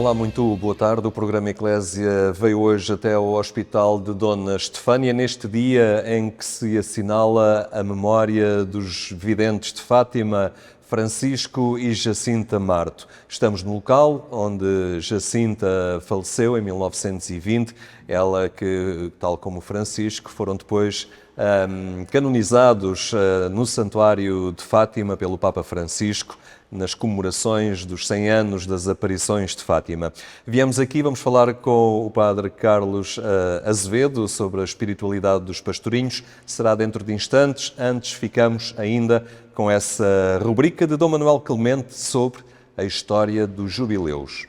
Olá, muito boa tarde. O programa Eclésia veio hoje até ao Hospital de Dona Estefânia, neste dia em que se assinala a memória dos videntes de Fátima, Francisco e Jacinta Marto. Estamos no local onde Jacinta faleceu em 1920, ela que, tal como Francisco, foram depois canonizados no Santuário de Fátima pelo Papa Francisco, nas comemorações dos 100 anos das aparições de Fátima. Viemos aqui, vamos falar com o Padre Carlos Azevedo sobre a espiritualidade dos pastorinhos. Será dentro de instantes. Antes ficamos ainda com essa rubrica de Dom Manuel Clemente sobre a história dos jubileus.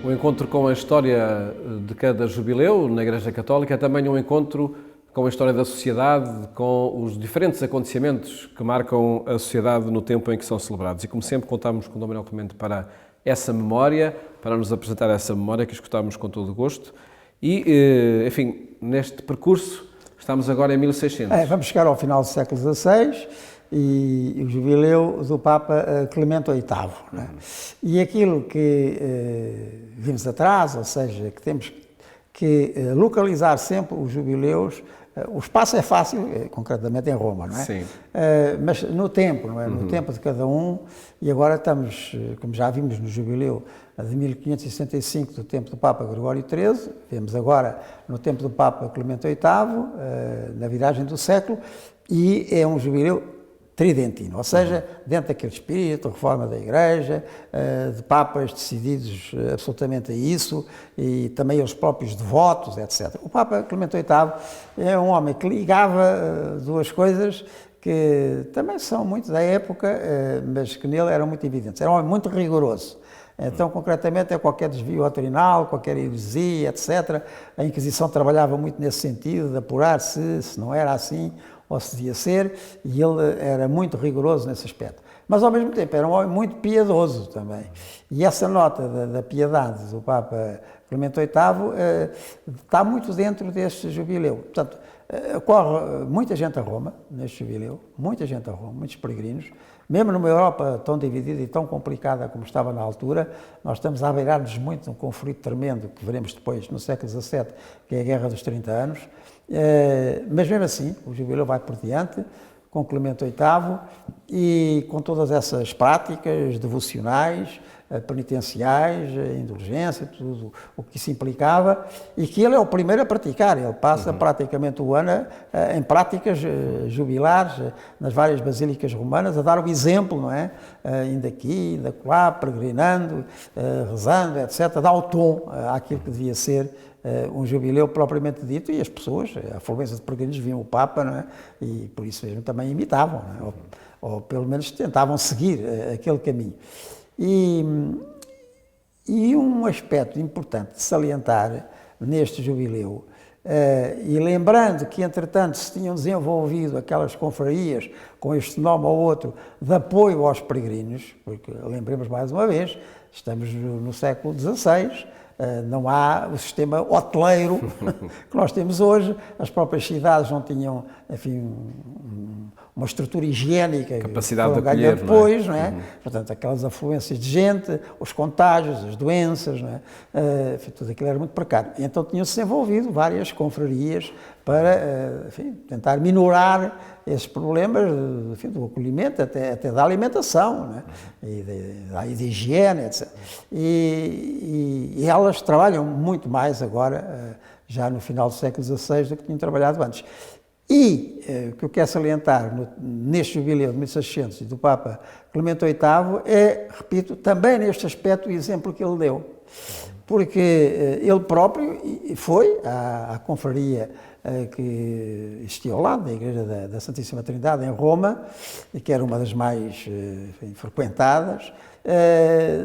O encontro com a história de cada jubileu na Igreja Católica é também um encontro com a história da sociedade, com os diferentes acontecimentos que marcam a sociedade no tempo em que são celebrados. E como sempre contamos com o Dom Manuel Clemente para essa memória, para nos apresentar essa memória que escutamos com todo o gosto. E, enfim, neste percurso estamos agora em 1600. Vamos chegar ao final do século XVI e o jubileu do Papa Clemente VIII. Né? E aquilo que vimos atrás, ou seja, que temos que localizar sempre os jubileus. O espaço é fácil, concretamente em Roma, não é? Sim. Mas no tempo, não é? No tempo de cada um, e agora estamos, como já vimos no jubileu de 1565 do tempo do Papa Gregório XIII, vemos agora no tempo do Papa Clemente VIII, na viragem do século, e é um jubileu tridentino, ou seja, dentro daquele espírito, reforma da Igreja, de papas decididos absolutamente a isso, e também os próprios devotos, etc. O Papa Clemente VIII é um homem que ligava duas coisas que também são muito da época, mas que nele eram muito evidentes. Era um homem muito rigoroso. Então, concretamente, é qualquer desvio doutrinal, qualquer heresia, etc. A Inquisição trabalhava muito nesse sentido, de apurar se não era assim, ou se devia ser, e ele era muito rigoroso nesse aspecto. Mas, ao mesmo tempo, era um homem muito piedoso também. E essa nota da piedade do Papa Clemente VIII está muito dentro deste jubileu. Portanto, ocorre muita gente a Roma, neste jubileu, muita gente a Roma, muitos peregrinos. Mesmo numa Europa tão dividida e tão complicada como estava na altura, nós estamos a beirar-nos muito de um conflito tremendo que veremos depois no século XVII, que é a Guerra dos 30 Anos. Mas mesmo assim, o jubileu vai por diante, com Clemente VIII e com todas essas práticas devocionais, penitenciais, indulgência, tudo o que isso implicava, e que ele é o primeiro a praticar. Ele passa praticamente o ano em práticas jubilares nas várias basílicas romanas, a dar o exemplo, não é? Indo aqui, indo lá, peregrinando, rezando, etc. Dá o tom àquilo que devia ser um jubileu propriamente dito, e as pessoas, a afluência de peregrinos, viam o Papa, não é? E por isso mesmo também imitavam, não é? Ou pelo menos tentavam seguir aquele caminho. E um aspecto importante de salientar neste jubileu, e lembrando que entretanto se tinham desenvolvido aquelas confrarias com este nome ou outro de apoio aos peregrinos, porque lembremos mais uma vez, estamos no século XVI, não há o sistema hoteleiro que nós temos hoje, as próprias cidades não tinham, enfim, uma estrutura higiênica, capacidade que de acolher, depois, não é? Portanto, aquelas afluências de gente, os contágios, as doenças, não é? Enfim, tudo aquilo era muito precário. E então tinham-se desenvolvido várias confrarias para, enfim, tentar minorar esses problemas, enfim, do acolhimento, até da alimentação, não é? E de higiene, etc. E elas trabalham muito mais agora, já no final do século XVI, do que tinham trabalhado antes. E o que eu quero salientar neste jubileu de 1600 e do Papa Clemente VIII é, repito, também neste aspecto o exemplo que ele deu. Porque ele próprio foi à confraria que existia ao lado da Igreja da Santíssima Trindade, em Roma, que era uma das mais frequentadas,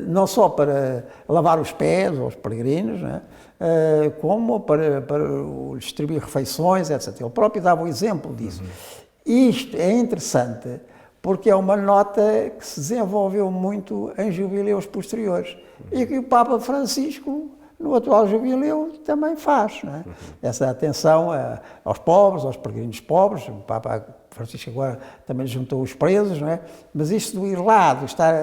não só para lavar os pés aos peregrinos, né, como para distribuir refeições, etc. Ele próprio dava o exemplo disso. Isto é interessante porque é uma nota que se desenvolveu muito em jubileus posteriores e que o Papa Francisco no atual jubileu também faz, não é? Essa atenção aos pobres, aos peregrinos pobres. O Papa Francisco agora também juntou os presos, não é? Mas isto do ir lá, de estar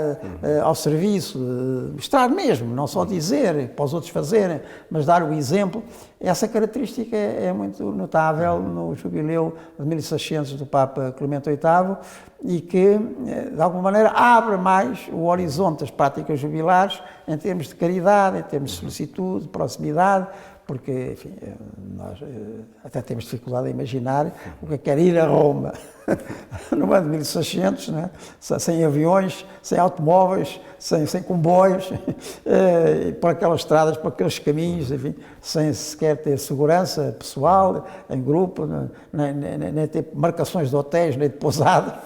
ao serviço, estar mesmo, não só dizer para os outros fazerem, mas dar o exemplo, essa característica é muito notável no jubileu de 1600 do Papa Clemente VIII e que, de alguma maneira, abre mais o horizonte das práticas jubilares em termos de caridade, em termos de solicitude, de proximidade, porque, enfim, nós até temos dificuldade em imaginar o que é ir a Roma no ano de 1600, né? Sem aviões, sem automóveis, sem comboios, por aquelas estradas, por aqueles caminhos, enfim, sem sequer ter segurança pessoal, em grupo, nem ter marcações de hotéis, nem de pousada.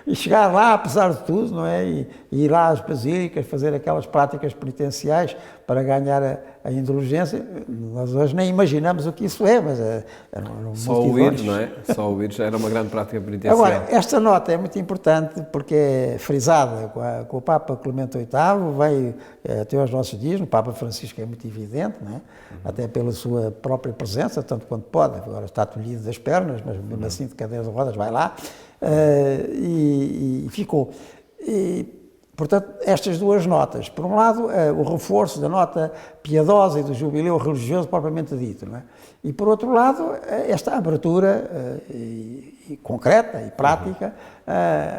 E chegar lá, apesar de tudo, não é? E ir lá às basílicas, fazer aquelas práticas penitenciais para ganhar a indulgência. Nós hoje nem imaginamos o que isso é, mas eram só o ir, não é? Só o ir já era uma grande prática penitencial. Agora, esta nota é muito importante porque é frisada com o Papa Clemente VIII, veio até aos nossos dias, no Papa Francisco é muito evidente, não é? Até pela sua própria presença, tanto quanto pode, agora está tolhido das pernas, mas mesmo assim de cadeira de rodas vai lá, e ficou. Portanto, estas duas notas, por um lado, o reforço da nota piedosa e do jubileu religioso propriamente dito, não é? E por outro lado, esta abertura concreta e prática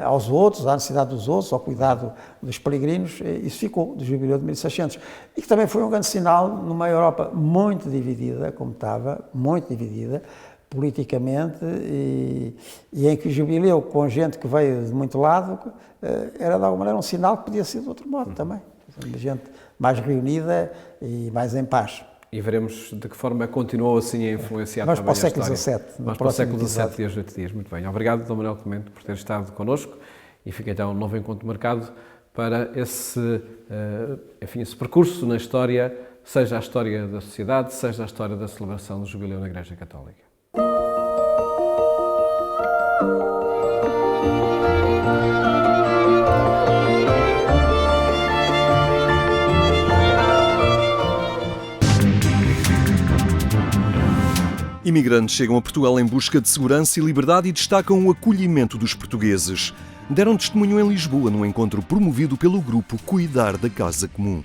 aos outros, à necessidade dos outros, ao cuidado dos peregrinos, isso ficou do jubileu de 1600. E que também foi um grande sinal numa Europa muito dividida, como estava, muito dividida, politicamente, e em que o jubileu, com gente que veio de muito lado, era de alguma maneira um sinal que podia ser de outro modo também. Uma gente mais reunida e mais em paz. E veremos de que forma continuou assim a influenciar Mas também para o século a história. XVII. Mas para o século XVII e os 8 dias. Muito bem. Obrigado, Dom Manuel Clemente, por ter estado connosco e fica então um novo encontro marcado para esse percurso na história, seja a história da sociedade, seja a história da celebração do jubileu na Igreja Católica. Imigrantes chegam a Portugal em busca de segurança e liberdade e destacam o acolhimento dos portugueses. Deram testemunho em Lisboa num encontro promovido pelo grupo Cuidar da Casa Comum.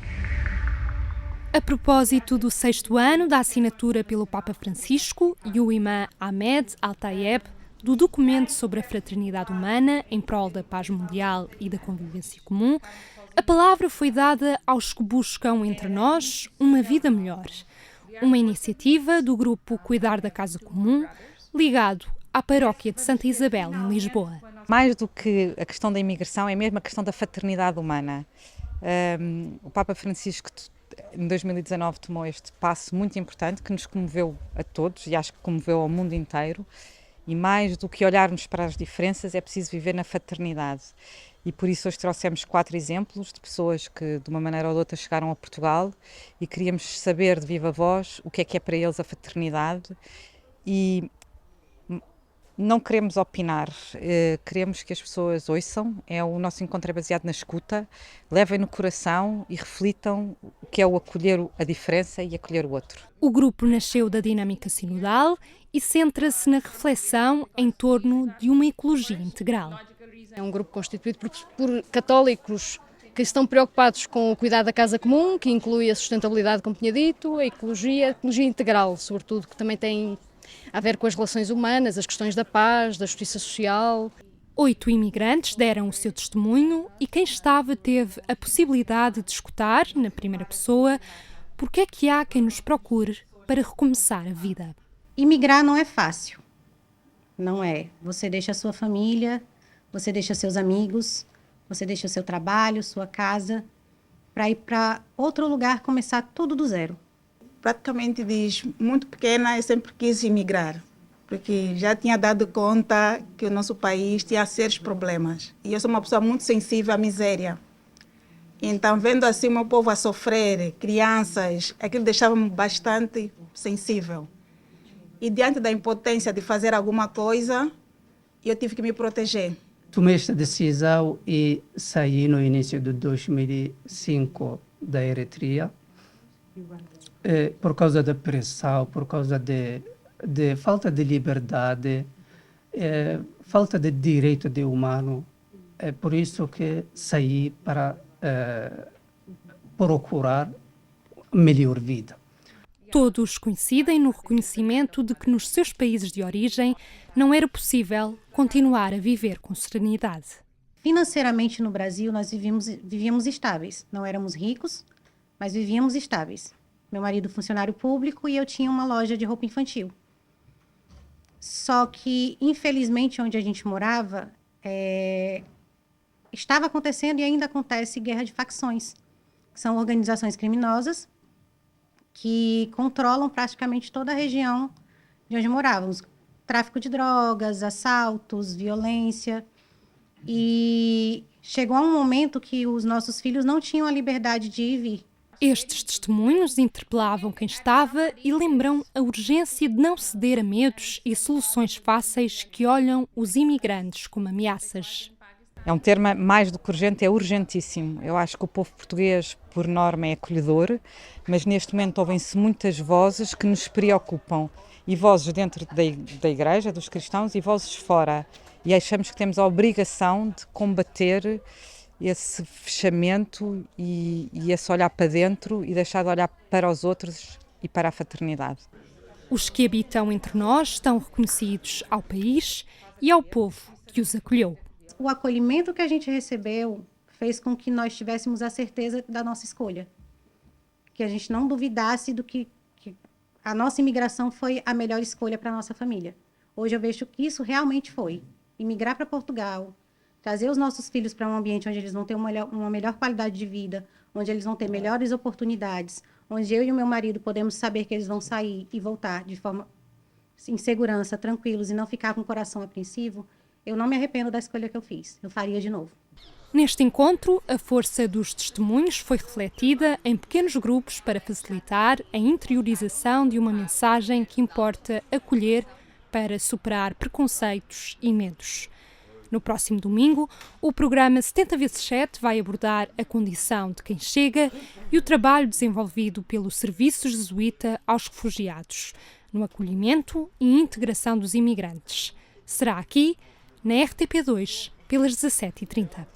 A propósito do 6º ano da assinatura pelo Papa Francisco e o imã Ahmed Al-Tayeb do documento sobre a fraternidade humana em prol da paz mundial e da convivência comum, a palavra foi dada aos que buscam entre nós uma vida melhor. Uma iniciativa do grupo Cuidar da Casa Comum, ligado à paróquia de Santa Isabel, em Lisboa. Mais do que a questão da imigração, é mesmo a questão da fraternidade humana. O Papa Francisco, em 2019, tomou este passo muito importante que nos comoveu a todos e acho que comoveu ao mundo inteiro. E mais do que olharmos para as diferenças, é preciso viver na fraternidade. E por isso hoje trouxemos 4 exemplos de pessoas que, de uma maneira ou de outra, chegaram a Portugal e queríamos saber de viva voz o que é para eles a fraternidade. E não queremos opinar, queremos que as pessoas ouçam. O nosso encontro é baseado na escuta, levem no coração e reflitam o que é o acolher a diferença e acolher o outro. O grupo nasceu da dinâmica sinodal e centra-se na reflexão em torno de uma ecologia integral. É um grupo constituído por católicos que estão preocupados com o cuidado da casa comum, que inclui a sustentabilidade, como tinha dito, a ecologia integral, sobretudo, que também tem a ver com as relações humanas, as questões da paz, da justiça social. 8 imigrantes deram o seu testemunho e quem estava teve a possibilidade de escutar, na primeira pessoa, porque é que há quem nos procure para recomeçar a vida. Imigrar não é fácil, não é. Você deixa a sua família, você deixa seus amigos, você deixa o seu trabalho, sua casa, para ir para outro lugar, começar tudo do zero. Praticamente desde muito pequena eu sempre quis emigrar, porque já tinha dado conta que o nosso país tinha sérios problemas. E eu sou uma pessoa muito sensível à miséria. Então, vendo assim o meu povo a sofrer, crianças, aquilo deixava-me bastante sensível. E diante da impotência de fazer alguma coisa, eu tive que me proteger. Tomei esta decisão e saí no início de 2005 da Eritreia por causa da pressão, por causa de falta de liberdade, falta de direito de humano. É por isso que saí para procurar melhor vida. Todos coincidem no reconhecimento de que nos seus países de origem não era possível continuar a viver com serenidade. Financeiramente no Brasil nós vivíamos estáveis. Não éramos ricos, mas vivíamos estáveis. Meu marido funcionário público e eu tinha uma loja de roupa infantil. Só que, infelizmente, onde a gente morava, estava acontecendo e ainda acontece guerra de facções. São organizações criminosas que controlam praticamente toda a região de onde morávamos. Tráfico de drogas, assaltos, violência. E chegou um momento que os nossos filhos não tinham a liberdade de ir e vir. Estes testemunhos interpelavam quem estava e lembram a urgência de não ceder a medos e soluções fáceis que olham os imigrantes como ameaças. É um termo mais do que urgente, é urgentíssimo. Eu acho que o povo português, por norma, é acolhedor, mas neste momento ouvem-se muitas vozes que nos preocupam. E vozes dentro da igreja, dos cristãos, e vozes fora. E achamos que temos a obrigação de combater esse fechamento e esse olhar para dentro e deixar de olhar para os outros e para a fraternidade. Os que habitam entre nós estão reconhecidos ao país e ao povo que os acolheu. O acolhimento que a gente recebeu fez com que nós tivéssemos a certeza da nossa escolha. Que a gente não duvidasse do que a nossa imigração foi a melhor escolha para a nossa família. Hoje eu vejo que isso realmente foi. Imigrar para Portugal, trazer os nossos filhos para um ambiente onde eles vão ter uma melhor qualidade de vida, onde eles vão ter melhores oportunidades, onde eu e o meu marido podemos saber que eles vão sair e voltar de forma em segurança, tranquilos e não ficar com o coração apreensivo, eu não me arrependo da escolha que eu fiz. Eu faria de novo. Neste encontro, a força dos testemunhos foi refletida em pequenos grupos para facilitar a interiorização de uma mensagem que importa acolher para superar preconceitos e medos. No próximo domingo, o programa 70x7 vai abordar a condição de quem chega e o trabalho desenvolvido pelo Serviço Jesuíta aos Refugiados, no acolhimento e integração dos imigrantes. Será aqui, na RTP2, pelas 17h30.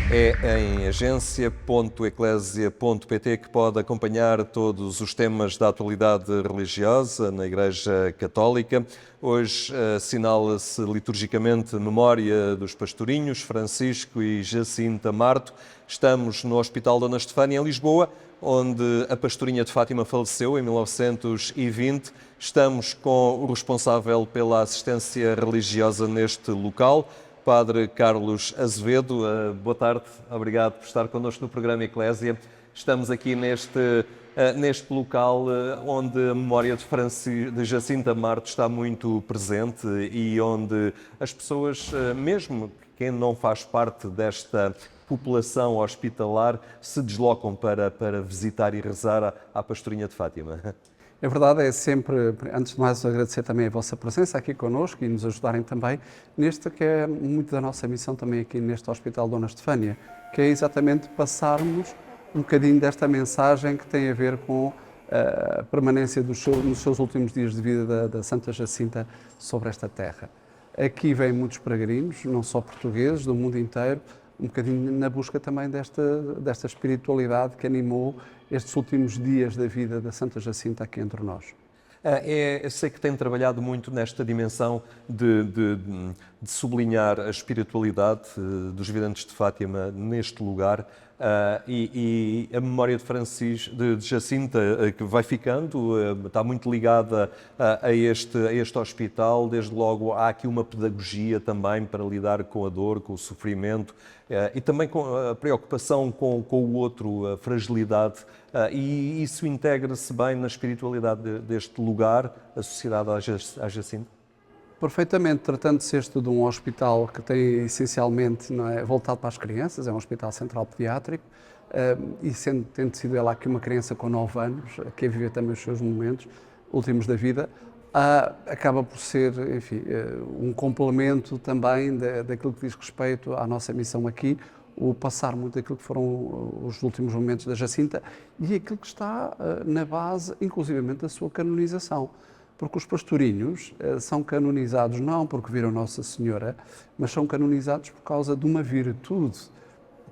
É em agência.eclesia.pt que pode acompanhar todos os temas da atualidade religiosa na Igreja Católica. Hoje assinala-se liturgicamente a memória dos pastorinhos Francisco e Jacinta Marto. Estamos no Hospital Dona Estefânia, em Lisboa, onde a pastorinha de Fátima faleceu em 1920. Estamos com o responsável pela assistência religiosa neste local, Padre Carlos Azevedo. Boa tarde, obrigado por estar connosco no programa Eclésia. Estamos aqui neste local onde a memória de Jacinta Marto está muito presente e onde as pessoas, mesmo quem não faz parte desta população hospitalar, se deslocam para visitar e rezar à pastorinha de Fátima. É verdade, é sempre, antes de mais, agradecer também a vossa presença aqui connosco e nos ajudarem também neste que é muito da nossa missão também aqui neste Hospital Dona Estefânia, que é exatamente passarmos um bocadinho desta mensagem que tem a ver com a permanência nos seus últimos dias de vida da Santa Jacinta sobre esta terra. Aqui vêm muitos peregrinos, não só portugueses, do mundo inteiro, um bocadinho na busca também desta espiritualidade que animou estes últimos dias da vida da Santa Jacinta aqui entre nós. Eu sei que tem trabalhado muito nesta dimensão de sublinhar a espiritualidade dos videntes de Fátima neste lugar e a memória de Jacinta, que vai ficando, está muito ligada a este hospital. Desde logo há aqui uma pedagogia também para lidar com a dor, com o sofrimento e também com a preocupação com o outro, a fragilidade, e isso integra-se bem na espiritualidade deste lugar associado à Jacinta? Perfeitamente, tratando-se de um hospital que tem essencialmente, não é, voltado para as crianças, é um hospital central pediátrico, e tendo sido ela aqui uma criança com 9 anos, que a viver também os seus momentos últimos da vida, acaba por ser, enfim, um complemento também daquilo que diz respeito à nossa missão aqui, o passar muito daquilo que foram os últimos momentos da Jacinta e aquilo que está na base, inclusivamente, da sua canonização. Porque os pastorinhos são canonizados não porque viram Nossa Senhora, mas são canonizados por causa de uma virtude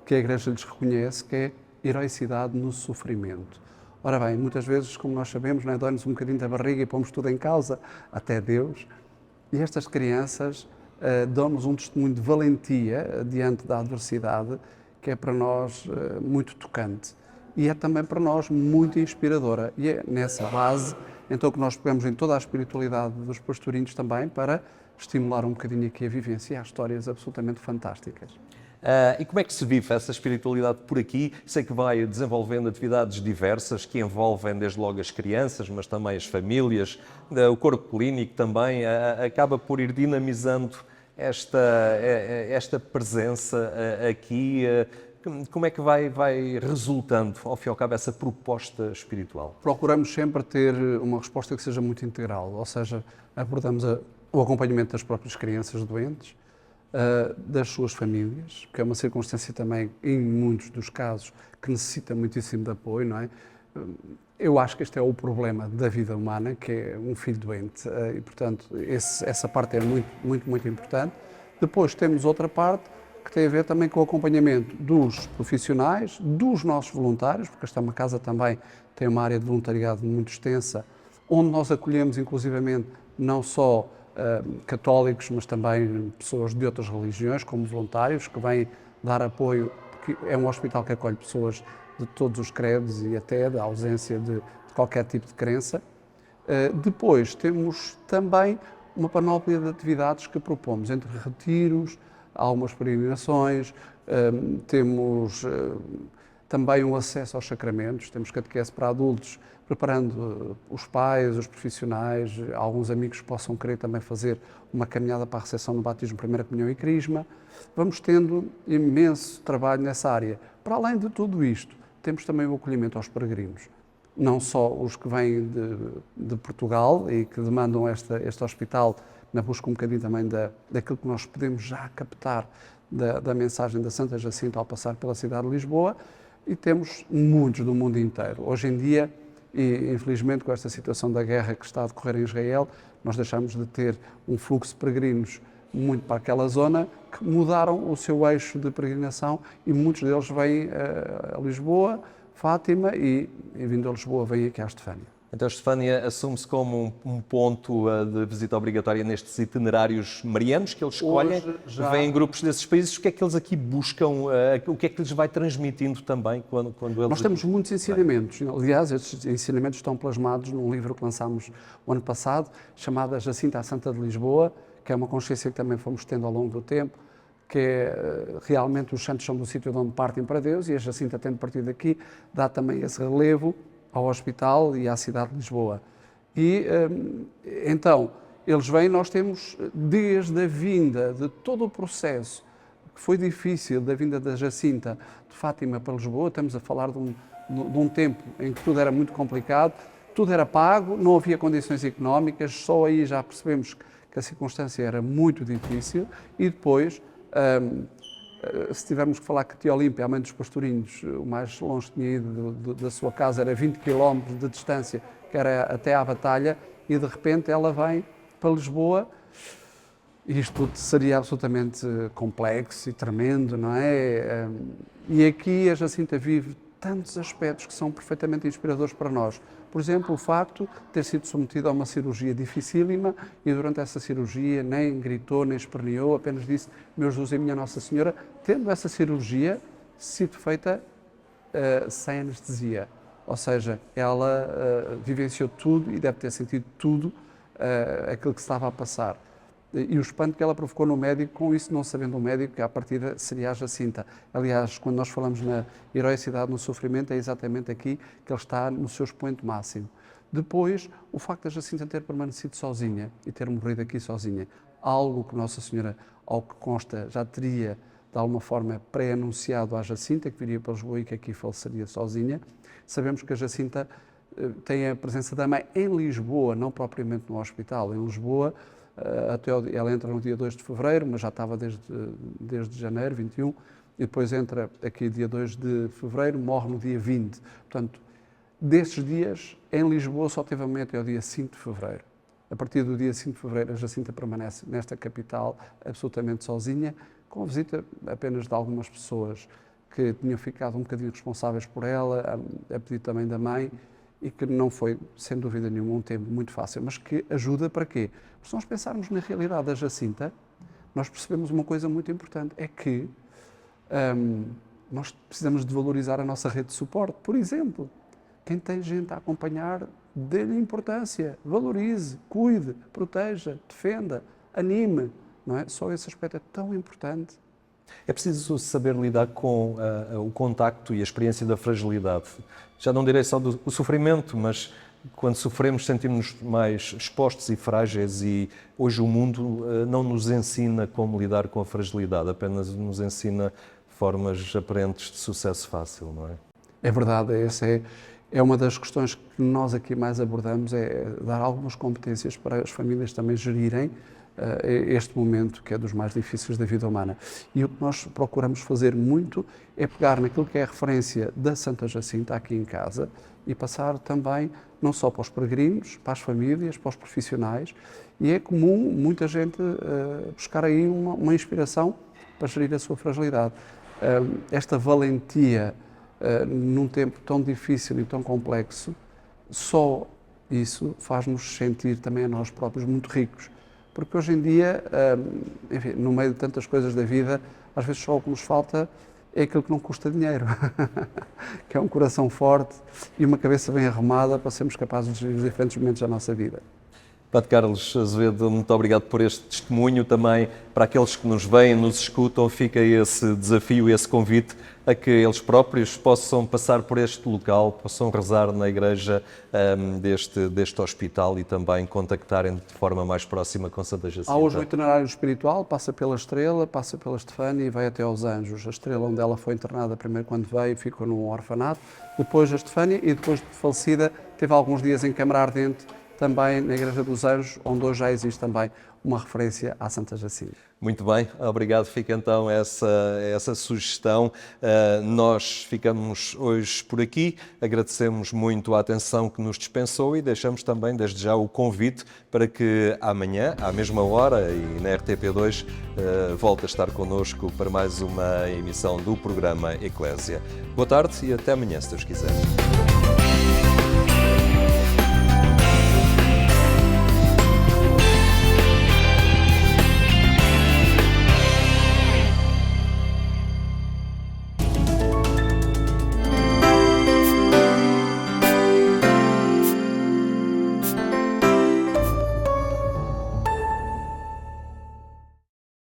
que a Igreja lhes reconhece, que é heroicidade no sofrimento. Ora bem, muitas vezes, como nós sabemos, não é, dói-nos um bocadinho da barriga e pomos tudo em causa, até Deus, e estas crianças dão-nos um testemunho de valentia diante da adversidade, que é para nós muito tocante. E é também para nós muito inspiradora. E é nessa base, então, que nós pegamos em toda a espiritualidade dos pastorinhos também para estimular um bocadinho aqui a vivência. E há histórias absolutamente fantásticas. E como é que se vive essa espiritualidade por aqui? Sei que vai desenvolvendo atividades diversas que envolvem desde logo as crianças, mas também as famílias, o corpo clínico também, acaba por ir dinamizando esta presença aqui. Como é que vai resultando, ao fim e ao cabo, essa proposta espiritual? Procuramos sempre ter uma resposta que seja muito integral, ou seja, abordamos o acompanhamento das próprias crianças doentes, das suas famílias, que é uma circunstância também, em muitos dos casos, que necessita muitíssimo de apoio, não é? Eu acho que este é o problema da vida humana, que é um filho doente, e, portanto, essa parte é muito, muito, muito importante. Depois temos outra parte, que tem a ver também com o acompanhamento dos profissionais, dos nossos voluntários, porque esta é uma casa também tem uma área de voluntariado muito extensa, onde nós acolhemos inclusivamente não só católicos, mas também pessoas de outras religiões, como voluntários, que vêm dar apoio, porque é um hospital que acolhe pessoas de todos os credos e até da ausência de qualquer tipo de crença. Depois temos também uma panóplia de atividades que propomos, entre retiros, algumas peregrinações, temos também um acesso aos sacramentos, temos catequese para adultos, preparando os pais, os profissionais, alguns amigos que possam querer também fazer uma caminhada para a recepção do batismo, primeira comunhão e crisma. Vamos tendo imenso trabalho nessa área. Para além de tudo isto, temos também o acolhimento aos peregrinos. Não só os que vêm de Portugal e que demandam este hospital na busca um bocadinho também daquilo que nós podemos já captar da mensagem da Santa Jacinta ao passar pela cidade de Lisboa, e temos muitos do mundo inteiro. Hoje em dia, e infelizmente com esta situação da guerra que está a decorrer em Israel, nós deixamos de ter um fluxo de peregrinos muito para aquela zona, que mudaram o seu eixo de peregrinação e muitos deles vêm a Lisboa, Fátima e vindo a Lisboa vêm aqui à Estefânia. Então, a Estefânia assume-se como um ponto de visita obrigatória nestes itinerários marianos que eles escolhem. Vêm grupos desses países. O que é que eles aqui buscam? O que é que lhes vai transmitindo também quando eles... Nós temos muitos ensinamentos. Aliás, estes ensinamentos estão plasmados num livro que lançámos o ano passado, chamado A Jacinta à Santa de Lisboa, que é uma consciência que também fomos tendo ao longo do tempo, que é realmente os santos são do sítio de onde partem para Deus, e a Jacinta, tendo partido daqui, dá também esse relevo ao hospital e à cidade de Lisboa. E então, eles vêm, nós temos desde a vinda de todo o processo que foi difícil, da vinda da Jacinta de Fátima para Lisboa, estamos a falar de um tempo em que tudo era muito complicado, tudo era pago, não havia condições económicas, só aí já percebemos que a circunstância era muito difícil, e depois, se tivermos que falar que Tia Olímpia, a mãe dos pastorinhos, o mais longe que tinha ido da sua casa era 20 km de distância, que era até à Batalha, e de repente ela vem para Lisboa, e isto tudo seria absolutamente complexo e tremendo, não é? E aqui a Jacinta vive tantos aspectos que são perfeitamente inspiradores para nós. Por exemplo, o facto de ter sido submetida a uma cirurgia dificílima e durante essa cirurgia nem gritou, nem esperneou, apenas disse: meu Jesus e minha Nossa Senhora, tendo essa cirurgia sido feita sem anestesia. Ou seja, ela vivenciou tudo e deve ter sentido tudo aquilo que estava a passar. E o espanto que ela provocou no médico, com isso não sabendo o médico que à partida seria a Jacinta. Aliás, quando nós falamos na heroicidade no sofrimento, é exatamente aqui que ele está no seu expoente máximo. Depois, o facto da Jacinta ter permanecido sozinha e ter morrido aqui sozinha, algo que Nossa Senhora, ao que consta, já teria de alguma forma pré-anunciado à Jacinta, que viria para Lisboa e que aqui faleceria sozinha. Sabemos que a Jacinta tem a presença da mãe em Lisboa, não propriamente no hospital, em Lisboa. Ela entra no dia 2 de fevereiro, mas já estava desde janeiro, 21, e depois entra aqui dia 2 de fevereiro, morre no dia 20. Portanto, destes dias, em Lisboa só teve a memória até o dia 5 de fevereiro. A partir do dia 5 de fevereiro, a Jacinta permanece nesta capital absolutamente sozinha, com a visita apenas de algumas pessoas que tinham ficado um bocadinho responsáveis por ela, a pedido também da mãe, e que não foi, sem dúvida nenhuma, um tempo muito fácil, mas que ajuda para quê? Porque se nós pensarmos na realidade da Jacinta, nós percebemos uma coisa muito importante, é que nós precisamos de valorizar a nossa rede de suporte. Por exemplo, quem tem gente a acompanhar, dê-lhe importância, valorize, cuide, proteja, defenda, anime, não é? Só esse aspecto é tão importante. É preciso saber lidar com o contacto e a experiência da fragilidade. Já não direi só do sofrimento, mas quando sofremos sentimos-nos mais expostos e frágeis, e hoje o mundo não nos ensina como lidar com a fragilidade, apenas nos ensina formas aparentes de sucesso fácil, não é? É verdade, essa é uma das questões que nós aqui mais abordamos, é dar algumas competências para as famílias também gerirem este momento que é dos mais difíceis da vida humana. E o que nós procuramos fazer muito é pegar naquilo que é a referência da Santa Jacinta aqui em casa e passar também não só para os peregrinos, para as famílias, para os profissionais, e é comum muita gente buscar aí uma inspiração para gerir a sua fragilidade. Esta valentia num tempo tão difícil e tão complexo, só isso faz-nos sentir também a nós próprios muito ricos. Porque hoje em dia, enfim, no meio de tantas coisas da vida, às vezes só o que nos falta é aquilo que não custa dinheiro, que é um coração forte e uma cabeça bem arrumada para sermos capazes de gerir os diferentes momentos da nossa vida. Padre Carlos Azevedo, muito obrigado por este testemunho. Também para aqueles que nos veem, nos escutam, fica esse desafio, esse convite a que eles próprios possam passar por este local, possam rezar na igreja deste hospital e também contactarem de forma mais próxima com Santa Jacinta. Há hoje o itinerário espiritual, passa pela Estrela, passa pela Estefânia e vai até aos Anjos. A Estrela, onde ela foi internada primeiro quando veio, ficou num orfanato, depois a Estefânia e depois de falecida teve alguns dias em Câmara Ardente, também na Igreja dos Anjos, onde hoje já existe também uma referência à Santa Jacinta. Muito bem, obrigado. Fica então essa sugestão. Nós ficamos hoje por aqui, agradecemos muito a atenção que nos dispensou e deixamos também desde já o convite para que amanhã, à mesma hora e na RTP2, volte a estar connosco para mais uma emissão do programa Eclésia. Boa tarde e até amanhã, se Deus quiser.